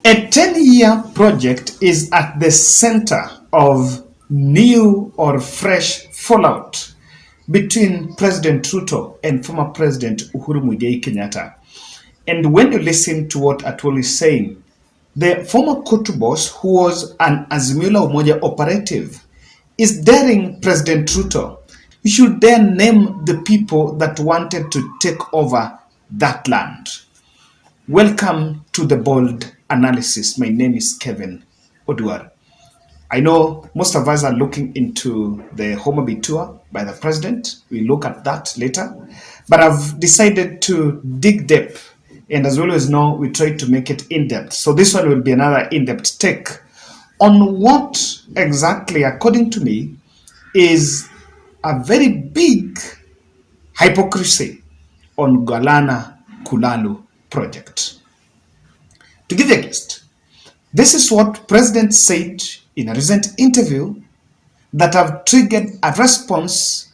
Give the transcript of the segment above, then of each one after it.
A 10-year project is at the center of new or fresh fallout between President Ruto and former President Uhuru Kenyatta. And when you listen to what Atwoli is saying, the former Kutu boss, who was an Azimio Umoja operative, is daring President Ruto. You should then name the people that wanted to take over that land. Welcome to the Bold Analysis. My name is Kevin Oduor. I know most of us are looking into the Homa Bay tour by the president. We'll look at that later. But I've decided to dig deep. And as you always know, we try to make it in-depth. So this one will be another in-depth take on what exactly, according to me, is a very big hypocrisy on Galana Kulalu project. To give you a gist, this is what President said in a recent interview that have triggered a response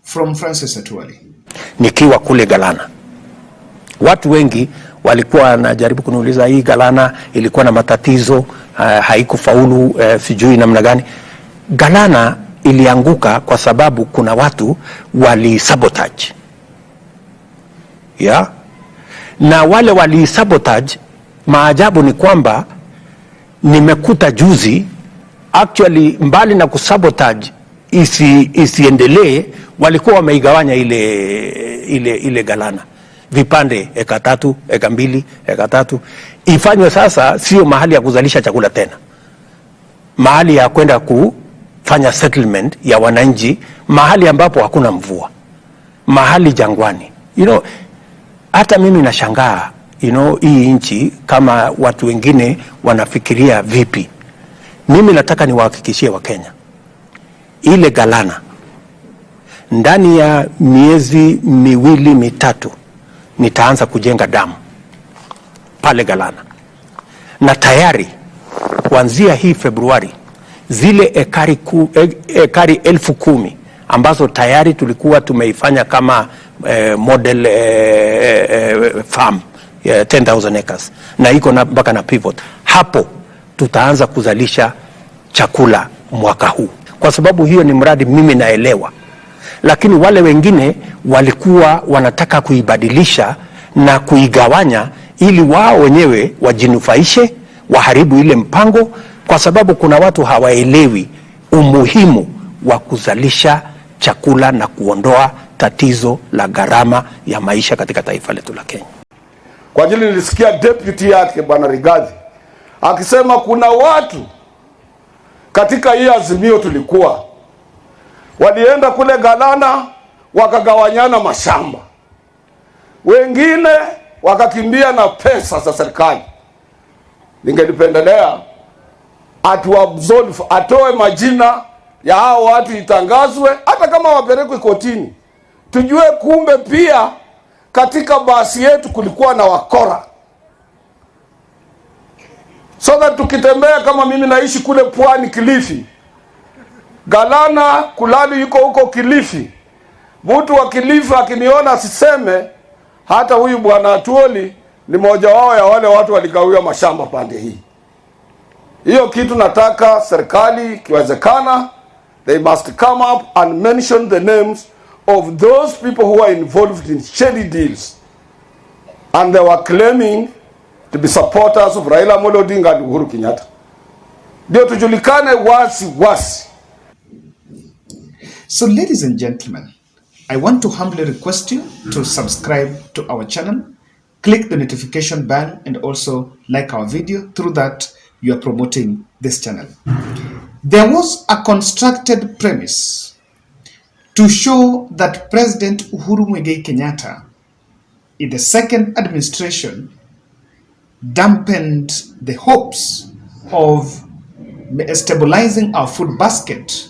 from Francis Atwoli. Nikiwa kule Galana, watu wengi walikuwa wanajaribu kuniuliza hii Galana ilikuwa na matatizo, haikufaulu, sijui namna gani. Galana ilianguka kwa sababu kuna watu wali sabotage. Yeah? Na wale wali sabotage, maajabu ni kwamba nimekuta juzi, actually mbali na kusabotage isiendelee, walikuwa wameigawanya ile Galana vipande, eka 3, eka 2, eka 3, ifanywe sasa sio mahali ya kuzalisha chakula tena, mahali ya kwenda kufanya settlement ya wananchi, mahali ambapo hakuna mvua, mahali jangwani. Hata mimi nashangaa, hii nchi kama watu wengine wanafikiria vipi. Mimi nataka niwahakikishie wa Kenya, ile Galana ndani ya miezi 2-3 nitaanza kujenga damu pale Galana. Na tayari kuanzia hii Februari zile ekari 10,000 ambazo tayari tulikuwa tumeifanya kama model farm 10,000 acres na iko mpaka na pivot, hapo tutaanza kuzalisha chakula mwaka huu. Kwa sababu hiyo ni mradi mimi naelewa, lakini wale wengine walikuwa wanataka kuibadilisha na kuigawanya ili wao wenyewe wajinufaishe, waharibu ile mpango, kwa sababu kuna watu hawaelewi umuhimu wa kuzalisha chakula na kuondoa tatizo la gharama ya maisha katika taifa letu la Kenya. Kwa ajili nilisikia deputy yake Bwana Rigathi akisema kuna watu katika hii Azimio tulikuwa walienda kule Galana wakagawanyana mashamba, wengine wakakimbia na pesa za serikali. Ningelipendelea atoe majina ya hao watu, itangazwe, hata kama wapelekwe kotini, tujue kumbe pia katika basi yetu kulikuwa na wakora. So that tukitembea, kama mimi naishi kule Pwani Kilifi, Galana Kulalu yuko huko Kilifi, mtu wa Kilifi akiniona asiseme hata huyu bwana Atwoli ni moja wao ya wale watu waligawia mashamba pande hii. Hiyo kitu nataka serikali kiwezekana, they must come up and mention the names of those people who are involved in shady deals and they were claiming to be supporters of Raila Amolo Odinga and Uhuru Kenyatta. Ndio tujulikane wasi. So ladies and gentlemen, I want to humbly request you to subscribe to our channel, click the notification bell, and also like our video. Through that, you are promoting this channel. There was a constructed premise to show that President Uhuru Kenyatta, in the second administration, dampened the hopes of stabilizing our food basket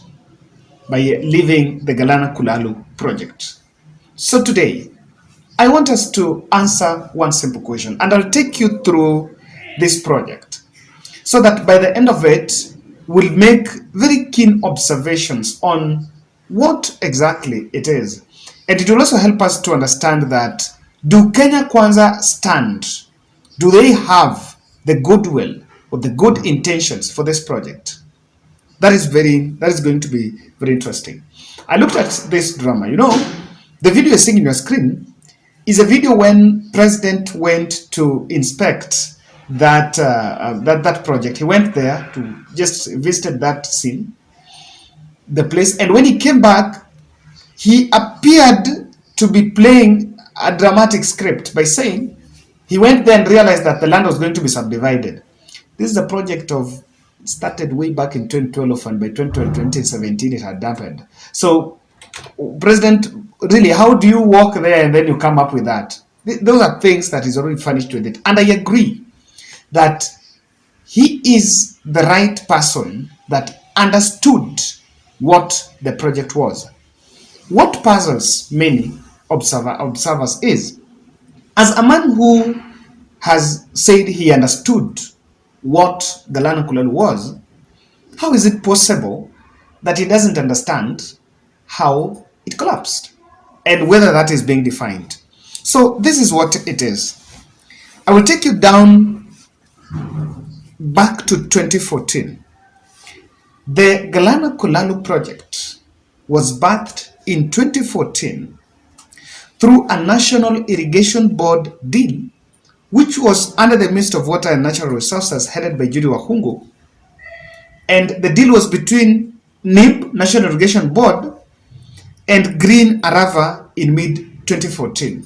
by leaving the Galana Kulalu project. So today, I want us to answer one simple question, and I'll take you through this project so that by the end of it, we'll make very keen observations on what exactly it is. And it will also help us to understand that, do Kenya Kwanza stand? Do they have the goodwill or the good intentions for this project. That is going to be very interesting. I looked at this drama. The video you're seeing on your screen is a video when President went to inspect that project. He went there to just visit that scene, the place, and when he came back, he appeared to be playing a dramatic script by saying he went there and realized that the land was going to be subdivided. This is a project started way back in 2012, and by 2017 it had happened. So, President, really, how do you walk there and then you come up with that? Those are things that is already furnished with it. And I agree that he is the right person that understood what the project was. What puzzles many observers is, as a man who has said he understood what Galana Kulalu was, how is it possible that he doesn't understand how it collapsed and whether that is being defined? So this is what it is. I will take you down back to 2014. The Galana Kulalu project was birthed in 2014 through a National Irrigation Board deal, which was under the Ministry of Water and Natural Resources, headed by Judy Wahungu. And the deal was between NIB, National Irrigation Board, and Green Arava in mid-2014.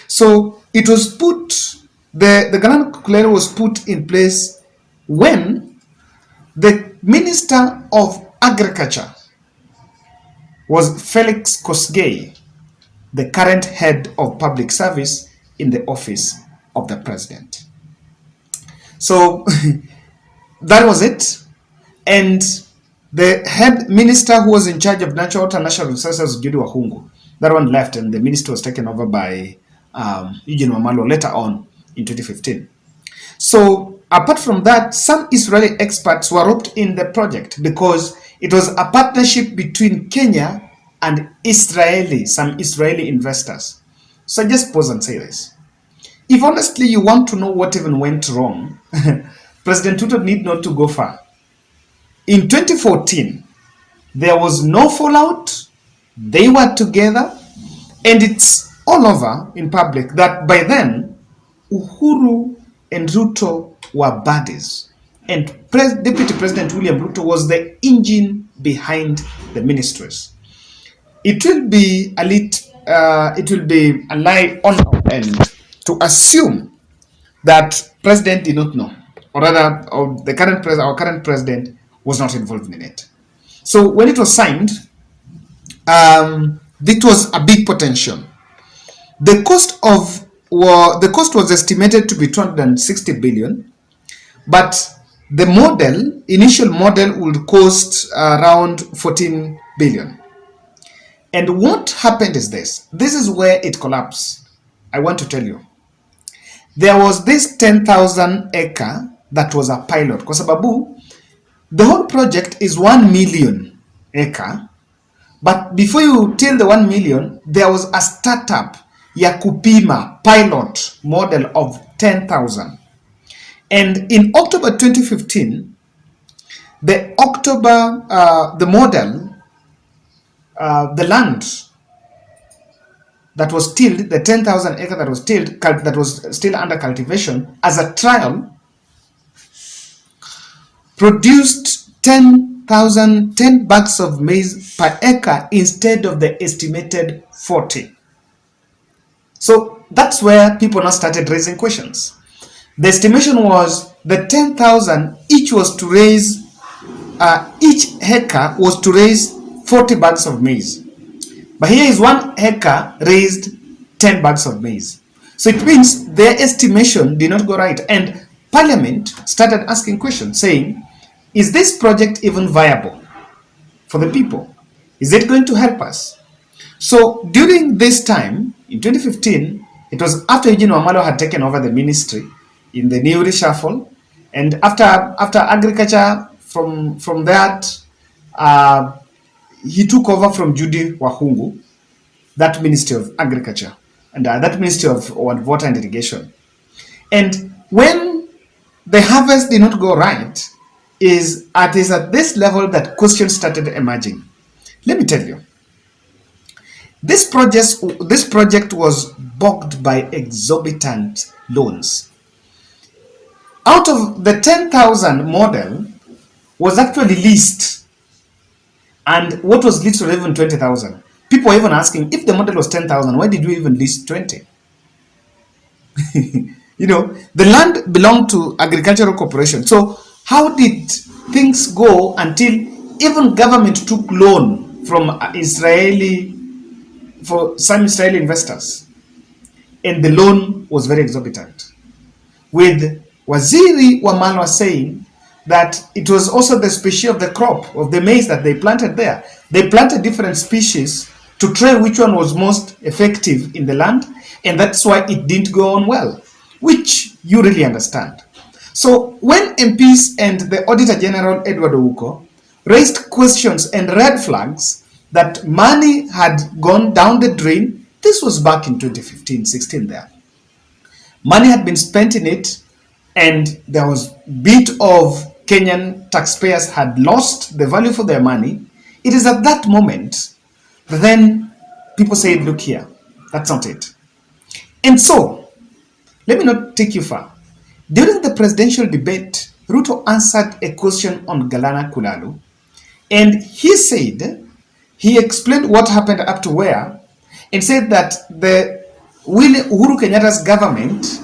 So it was the Galana Kulalu was put in place when the Minister of Agriculture was Felix Kosgei, the current head of public service in the office of the president. So that was it. And the head minister who was in charge of natural water and natural resources, Judy Wahungu, that one left, and the minister was taken over by Eugene Wamalwa later on in 2015. So apart from that, some Israeli experts were roped in the project because it was a partnership between Kenya and some Israeli investors. So just pause and say this. If honestly you want to know what even went wrong, President Ruto need not to go far. In 2014, there was no fallout. They were together, and it's all over in public that by then, Uhuru and Ruto were buddies, and Deputy President William Ruto was the engine behind the ministries. It will be a lie on our end to assume that President did not know, or rather, our current president was not involved in it. So when it was signed, it was a big potential. The cost was estimated to be 260 billion, but the initial model would cost around 14 billion. And what happened is this. This is where it collapsed. I want to tell you. There was this 10,000 acre that was a pilot. Kwa sababu, the whole project is 1 million acre. But before you till the 1 million, there was a startup, ya kupima pilot model of 10,000. And in October 2015, the model, the land that was tilled, the 10,000 acre that was tilled, that was still under cultivation, as a trial, produced 10 bags of maize per acre instead of the estimated 40. So that's where people now started raising questions. The estimation was the 10,000 each acre was to raise 40 bags of maize. But here is 1 acre raised 10 bags of maize. So it means their estimation did not go right. And Parliament started asking questions saying, is this project even viable for the people? Is it going to help us? So during this time, in 2015, it was after Eugene Wamalwa had taken over the ministry in the new reshuffle. And after agriculture, from that, he took over from Judy Wahungu, that Ministry of Agriculture, and that Ministry of Water and Irrigation. And when the harvest did not go right is at this level that questions started emerging. Let me tell you, this project was bogged by exorbitant loans. Out of the 10,000 model was actually leased, and what was leased was even 20,000. People were even asking, if the model was 10,000, why did we even lease 20? You know, the land belonged to agricultural corporation. So how did things go until even government took loan from some Israeli investors, and the loan was very exorbitant, with Waziri Wamalwa saying that it was also the species of the crop of the maize that they planted there. They planted different species to try which one was most effective in the land, and that's why it didn't go on well, which you really understand. So when MPs and the Auditor General Edward Ouko raised questions and red flags that money had gone down the drain, this was back in 2015-16 there. Money had been spent in it, and there was bit of Kenyan taxpayers had lost the value for their money. It is at that moment that then people said, look here, that's not it. And so, let me not take you far. During the presidential debate, Ruto answered a question on Galana Kulalu, and he explained what happened up to where, and said that the Uhuru Kenyatta's government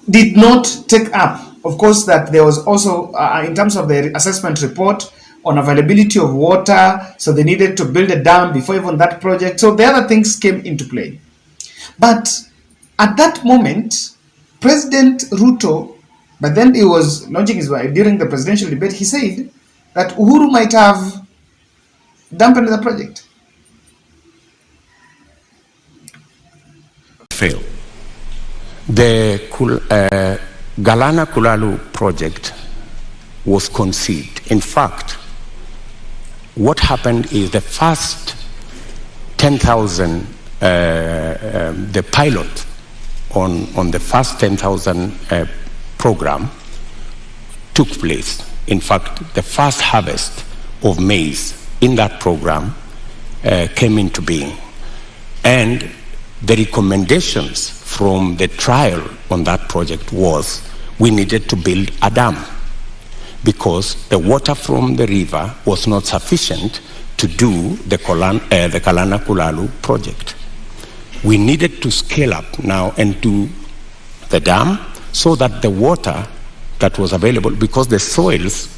did not take up, of course, that there was also, in terms of the assessment report on availability of water, so they needed to build a dam before even that project. So the other things came into play. But at that moment, President Ruto, but then he was launching his way during the presidential debate, he said that Uhuru might have dampened the project. Fail. The Galana Kulalu project was conceived. In fact, what happened is the first 10,000, the pilot on the first 10,000 program took place. In fact, the first harvest of maize in that program came into being. And the recommendations from the trial on that project was we needed to build a dam because the water from the river was not sufficient to do the Galana Kulalu project. We needed to scale up now and do the dam so that the water that was available, because the soils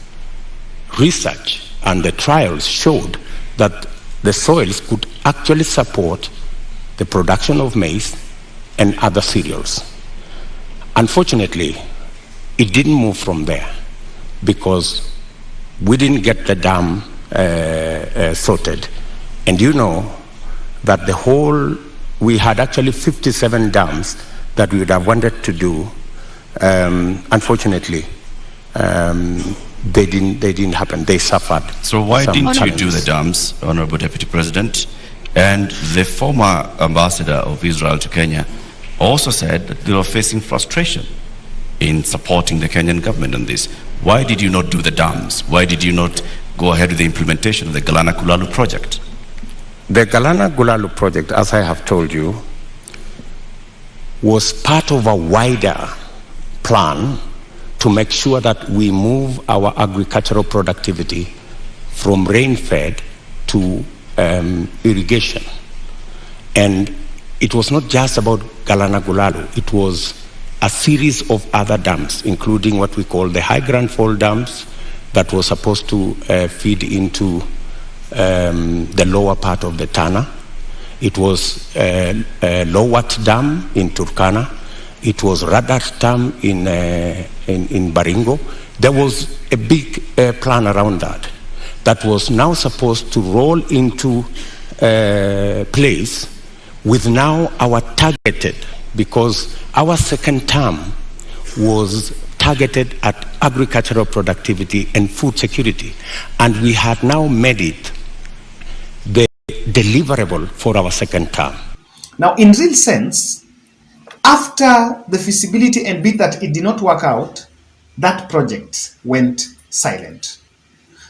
research and the trials showed that the soils could actually support the production of maize and other cereals. Unfortunately, it didn't move from there because we didn't get the dam sorted. And you know that we had actually 57 dams that we would have wanted to do. Unfortunately, they didn't happen. They suffered. So why didn't you do the dams, Honorable Deputy President? And the former ambassador of Israel to Kenya also said that they were facing frustration in supporting the Kenyan government on this. Why did you not do the dams? Why did you not go ahead with the implementation of the Galana Kulalu project? The Galana Kulalu project, as I have told you, was part of a wider plan to make sure that we move our agricultural productivity from rain-fed to irrigation. And it was not just about Galana Kulalu, it was a series of other dams, including what we call the high Grand Fall dams that was supposed to feed into the lower part of the Tana. It was Lowat Dam in Turkana. It was Radat Dam in Baringo. There was a big plan around that was now supposed to roll into place with now our targeted, because our second term was targeted at agricultural productivity and food security. And we had now made it the deliverable for our second term. Now, in real sense, after the feasibility and bit that it did not work out, that project went silent.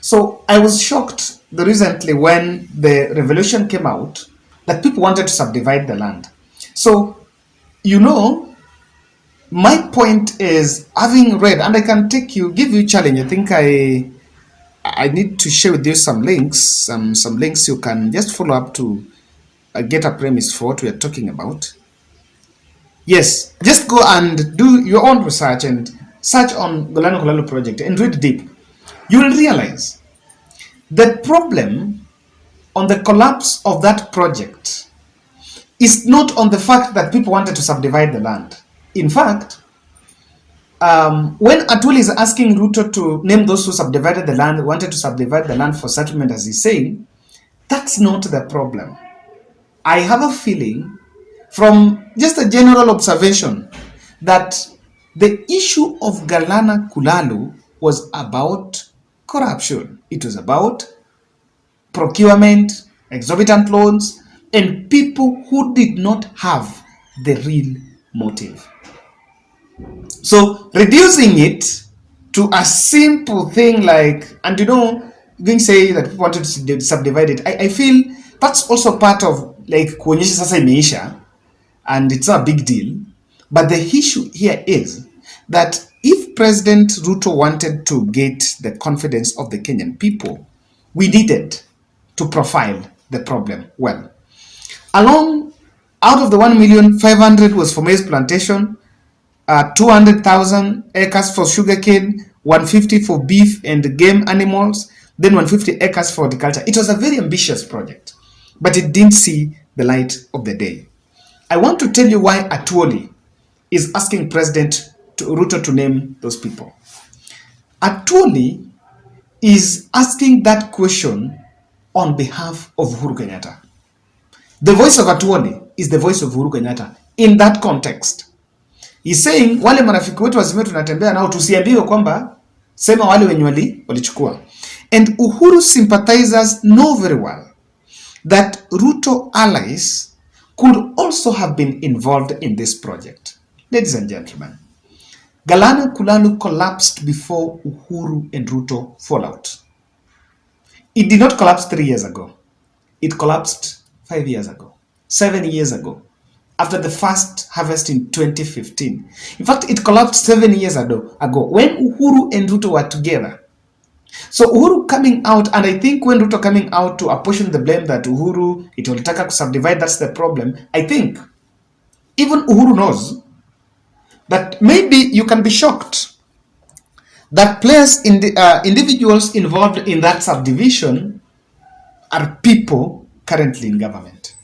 So I was shocked recently when the revolution came out that people wanted to subdivide the land. So, my point is, having read, and I can give you challenge. I think I need to share with you some links, some links you can just follow up to get a premise for what we are talking about. Yes, just go and do your own research and search on Galana Kulalu project and read deep. You will realize the problem on the collapse of that project is not on the fact that people wanted to subdivide the land. In fact, when Atwoli is asking Ruto to name those who subdivided the land, wanted to subdivide the land for settlement, as he's saying, that's not the problem. I have a feeling, from just a general observation, that the issue of Galana Kulalu was about corruption. It was about procurement, exorbitant loans, and people who did not have the real motive. So reducing it to a simple thing like, and going to say that people wanted to subdivide it, I feel that's also part of like kuonyesha sasa imeisha, and it's not a big deal. But the issue here is that if President Ruto wanted to get the confidence of the Kenyan people, we needed to profile the problem well. Out of the 1,500,000 was for maize plantation, 200,000 acres for sugarcane, 150 for beef and game animals, then 150 acres for horticulture. It was a very ambitious project, but it didn't see the light of the day. I want to tell you why Atwoli is asking President Ruto to name those people. Atwoli is asking that question on behalf of Uhuru Kenyatta. The voice of Atwoli is the voice of Uhuru Kenyatta in that context. He's saying wale marafiki wetu wazime tunatembea nao tusiambiwe kwamba sema wale wenye walichukua. And Uhuru sympathizers know very well that Ruto allies could also have been involved in this project. Ladies and gentlemen, Galana Kulalu collapsed before Uhuru and Ruto fallout. It did not collapse 3 years ago. It collapsed 5 years ago, 7 years ago, after the first harvest in 2015. In fact, it collapsed 7 years ago when Uhuru and Ruto were together. So Uhuru coming out, and I think when Ruto coming out to apportion the blame that Uhuru, it will take subdivide, that's the problem. I think even Uhuru knows that maybe you can be shocked that players, individuals involved in that subdivision are people currently in government.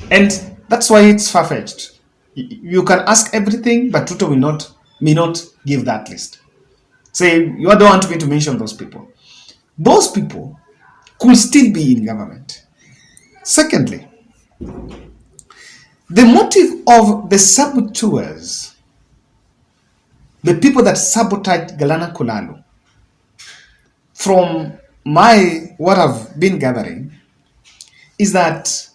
And that's why it's far-fetched. You can ask everything, but Ruto may not give that list. Say, you don't want me to mention those people. Those people could still be in government. Secondly, the motive of the saboteurs, the people that sabotaged Galana Kulalu, from what I've been gathering, is that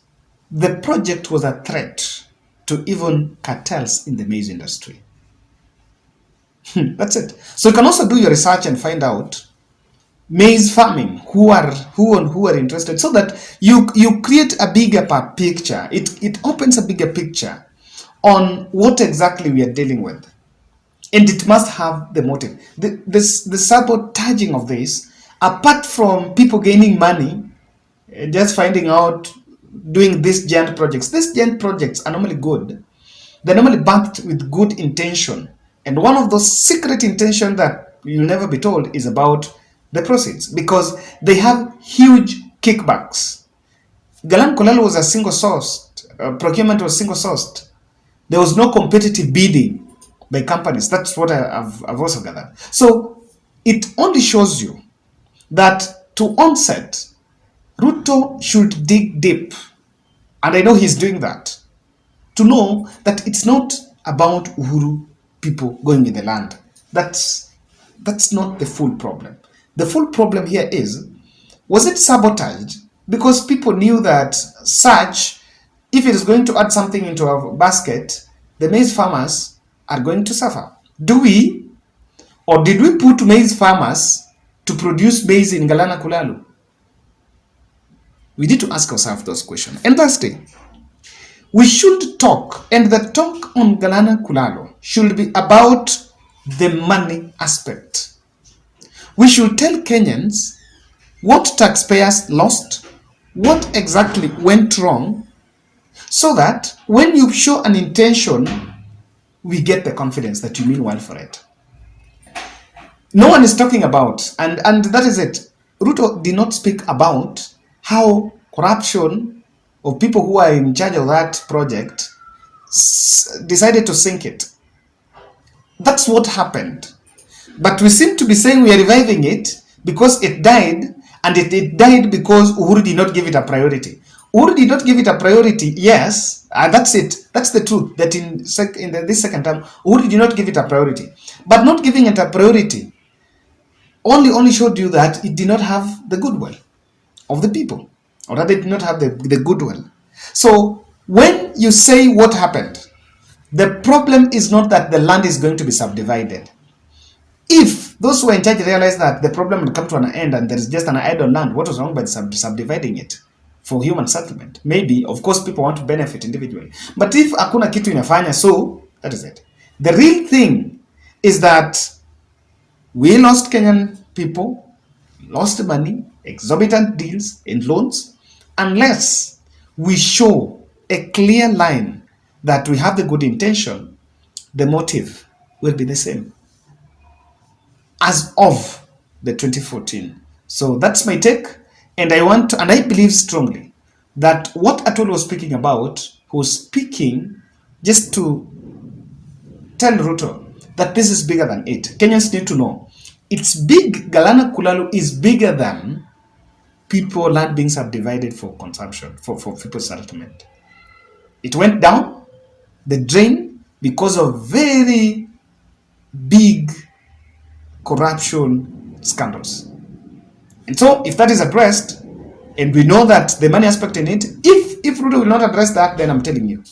the project was a threat to even cartels in the maize industry. That's it. So you can also do your research and find out maize farming, who are interested, so that you create a bigger picture. It opens a bigger picture on what exactly we are dealing with. And it must have the motive. The sabotaging of this, apart from people gaining money, just finding out, doing these giant projects. These giant projects are normally good. They're normally backed with good intention. And one of those secret intentions that you'll never be told is about the proceeds, because they have huge kickbacks. Galana Kulalu was a single-sourced, procurement was single-sourced. There was no competitive bidding by companies. That's what I've also gathered. So it only shows you that to onset, Ruto should dig deep, and I know he's doing that, to know that it's not about Uhuru people going in the land. That's not the full problem. The full problem here is, was it sabotage because people knew that if it is going to add something into our basket, the maize farmers are going to suffer? Do we, Or did we put maize farmers to produce maize in Galana Kulalu? We need to ask ourselves those questions. And lastly, we should talk, and the talk on Galana Kulalu should be about the money aspect. We should tell Kenyans what taxpayers lost, what exactly went wrong, so that when you show an intention, we get the confidence that you mean well for it. No one is talking about, and that is it. Ruto did not speak about how corruption of people who are in charge of that project decided to sink it. That's what happened. But we seem to be saying we are reviving it because it died, and it died because Uhuru did not give it a priority. Uhuru did not give it a priority, yes, that's it. That's the truth, that this second term, Uhuru did not give it a priority. But not giving it a priority only showed you that it did not have the goodwill of the people, or that it did not have the goodwill. So when you say what happened, the problem is not that the land is going to be subdivided. If those who are in charge realize that the problem will come to an end and there is just an idle land, what was wrong by subdividing it for human settlement? Maybe, of course, people want to benefit individually. But if hakuna kitu inafanya, so that is it. The real thing is that we lost Kenyan people, lost money, exorbitant deals and loans, unless we show a clear line that we have the good intention, the motive will be the same as of the 2014. So that's my take, and I believe strongly that what Atwoli was speaking about, who was speaking just to tell Ruto that this is bigger than it. Kenyans need to know it's big. Galana Kulalu is bigger than land being subdivided for consumption, for people's settlement. It went down the drain because of very big corruption scandals. And so if that is addressed, and we know that the money aspect in it, if Ruto will not address that, then I'm telling you,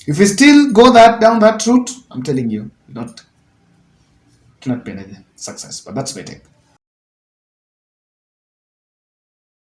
if we still go down that route, I'm telling you, cannot be any success. But that's my take.